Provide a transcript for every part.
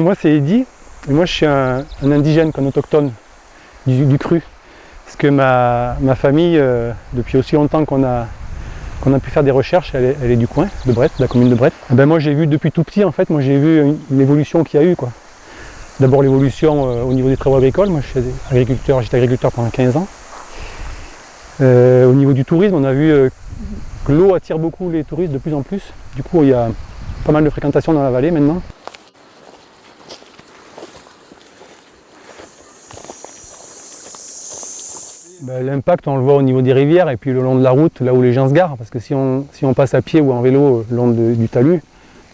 Moi c'est Eddy, et moi je suis un indigène, un autochtone du cru. Parce que ma famille, depuis aussi longtemps qu'on a pu faire des recherches, elle est du coin, de Brest, de la commune de Brest. Et ben moi j'ai vu depuis tout petit en fait, moi j'ai vu une évolution qu'il y a eu quoi. D'abord l'évolution au niveau des travaux agricoles, moi j'étais agriculteur pendant 15 ans. Au niveau du tourisme, on a vu que l'eau attire beaucoup les touristes de plus en plus. Du coup il y a pas mal de fréquentation dans la vallée maintenant. L'impact on le voit au niveau des rivières et puis le long de la route, là où les gens se garent, parce que si on passe à pied ou en vélo le long du talus,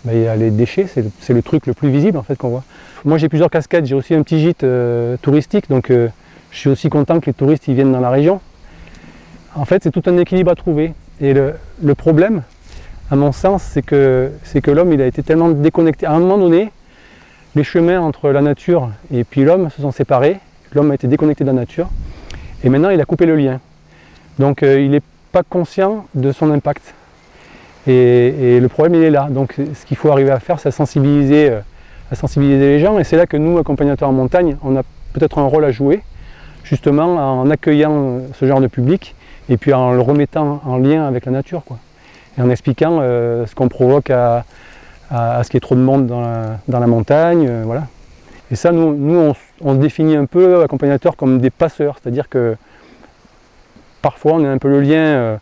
il y a les déchets, c'est le truc le plus visible en fait qu'on voit. Moi j'ai plusieurs casquettes, j'ai aussi un petit gîte touristique, donc je suis aussi content que les touristes ils viennent dans la région. En fait c'est tout un équilibre à trouver et le problème à mon sens c'est que l'homme il a été tellement déconnecté. À un moment donné, les chemins entre la nature et puis l'homme se sont séparés, l'homme a été déconnecté de la nature. Et maintenant, il a coupé le lien. Donc, il n'est pas conscient de son impact. Et le problème, il est là. Donc, ce qu'il faut arriver à faire, c'est à sensibiliser les gens. Et c'est là que nous, accompagnateurs en montagne, on a peut-être un rôle à jouer, justement en accueillant ce genre de public et puis en le remettant en lien avec la nature, quoi. Et en expliquant ce qu'on provoque à ce qu'il y ait trop de monde dans la montagne. Voilà. Et ça, nous on se définit un peu, accompagnateurs, comme des passeurs, c'est-à-dire que parfois on est un peu le lien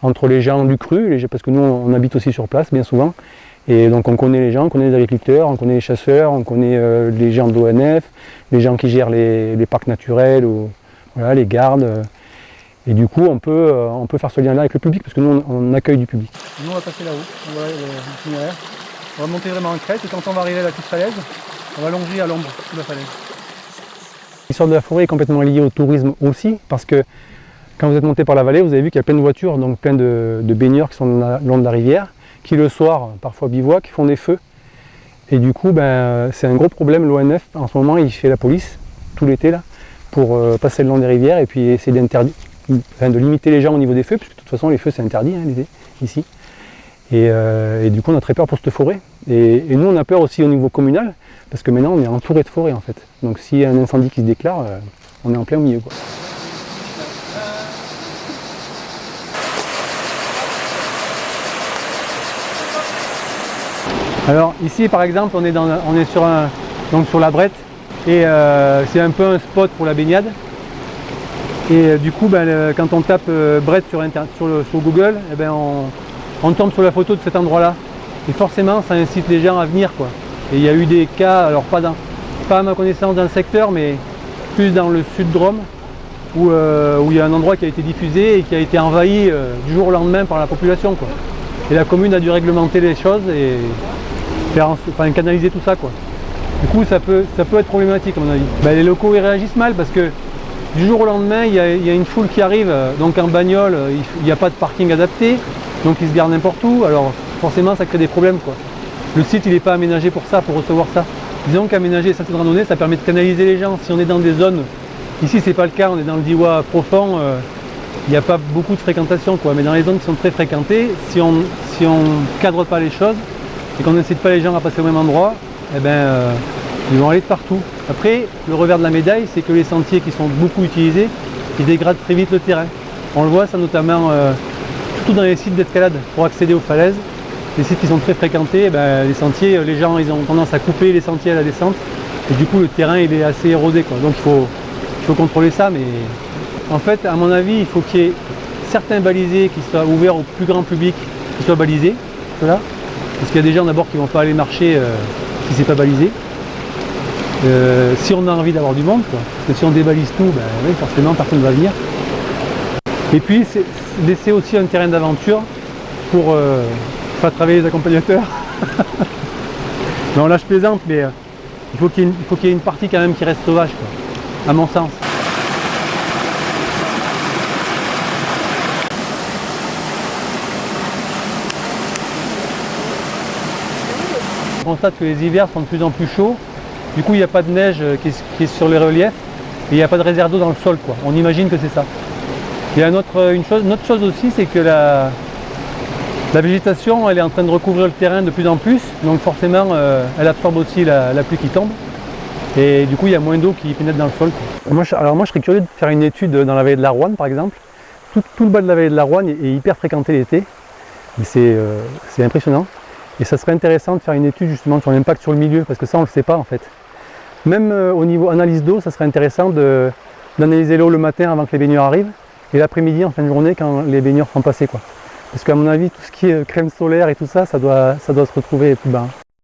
entre les gens du cru, parce que nous on habite aussi sur place bien souvent, et donc on connaît les gens, on connaît les agriculteurs, on connaît les chasseurs, on connaît les gens de l'ONF, les gens qui gèrent les parcs naturels, ou voilà, les gardes, et du coup on peut faire ce lien-là avec le public, parce que nous on accueille du public. Nous on va passer là-haut, on va l'itinéraire, on va monter vraiment en crête, et quand on va arriver à la petite falaise, on va longer à l'ombre de la falaise. L'histoire de la forêt est complètement liée au tourisme aussi, parce que quand vous êtes monté par la vallée, vous avez vu qu'il y a plein de voitures, donc plein de baigneurs qui sont le long de la rivière, qui le soir, parfois bivouac, qui font des feux. Et du coup, c'est un gros problème. L'ONF, en ce moment, il fait la police, tout l'été, là, pour passer le long des rivières et puis essayer de limiter les gens au niveau des feux, puisque de toute façon, les feux, c'est interdit, hein, l'été, ici. Et du coup, on a très peur pour cette forêt. Et nous, on a peur aussi au niveau communal, parce que maintenant, on est entouré de forêt, en fait. Donc, s'il y a un incendie qui se déclare, on est en plein milieu, quoi. Alors, ici, par exemple, on est sur la Brette, et c'est un peu un spot pour la baignade. Et du coup, quand on tape Brette sur Google, on tombe sur la photo de cet endroit-là. Et forcément, ça incite les gens à venir, quoi. Et il y a eu des cas, alors pas à ma connaissance dans le secteur, mais plus dans le sud de Drôme, où il y a un endroit qui a été diffusé et qui a été envahi du jour au lendemain par la population, quoi. Et la commune a dû réglementer les choses et canaliser tout ça, quoi. Du coup, ça peut être problématique, à mon avis. Les locaux ils réagissent mal parce que du jour au lendemain, il y a une foule qui arrive, donc en bagnole, il n'y a pas de parking adapté, donc ils se garent n'importe où, alors forcément ça crée des problèmes, quoi. Le site il n'est pas aménagé pour ça, pour recevoir ça. Disons qu'aménager les sentiers de randonnée, ça permet de canaliser les gens. Si on est dans des zones, ici c'est pas le cas, on est dans le Diois profond, il n'y a pas beaucoup de fréquentation, quoi. Mais dans les zones qui sont très fréquentées, si on cadre pas les choses et qu'on n'incite pas les gens à passer au même endroit, ils vont aller de partout. Après, le revers de la médaille, c'est que les sentiers qui sont beaucoup utilisés, ils dégradent très vite le terrain. On le voit ça notamment surtout dans les sites d'escalade pour accéder aux falaises. Les sites qui sont très fréquentés, les sentiers, les gens ils ont tendance à couper les sentiers à la descente et du coup le terrain il est assez érodé, quoi. Donc il faut contrôler ça, mais en fait à mon avis il faut qu'il y ait certains balisés qui soient ouverts au plus grand public, qui soient balisés, voilà. Parce qu'il y a des gens d'abord qui ne vont pas aller marcher si c'est pas balisé. Si on a envie d'avoir du monde, quoi. Parce que si on débalise tout, oui, forcément personne ne va venir. Et puis c'est laisser aussi un terrain d'aventure pour pas travailler les accompagnateurs. Non, là je plaisante, mais il faut qu'il y ait une partie quand même qui reste sauvage, quoi, à mon sens. On constate que les hivers sont de plus en plus chauds, du coup il n'y a pas de neige qui est sur les reliefs, et il n'y a pas de réserve d'eau dans le sol, quoi. On imagine que c'est ça. Il y a une autre chose aussi, c'est que La végétation, elle est en train de recouvrir le terrain de plus en plus, donc forcément, elle absorbe aussi la pluie qui tombe. Et du coup, il y a moins d'eau qui pénètre dans le sol. Alors moi, je serais curieux de faire une étude dans la vallée de la Roine, par exemple. Tout le bas de la vallée de la Roine est hyper fréquenté l'été. C'est impressionnant. Et ça serait intéressant de faire une étude justement sur l'impact sur le milieu, parce que ça, on ne le sait pas en fait. Même au niveau analyse d'eau, ça serait intéressant d'analyser l'eau le matin avant que les baigneurs arrivent, et l'après-midi, en fin de journée, quand les baigneurs sont passés, quoi. Parce qu'à mon avis, tout ce qui est crème solaire et tout ça, ça doit se retrouver plus bas.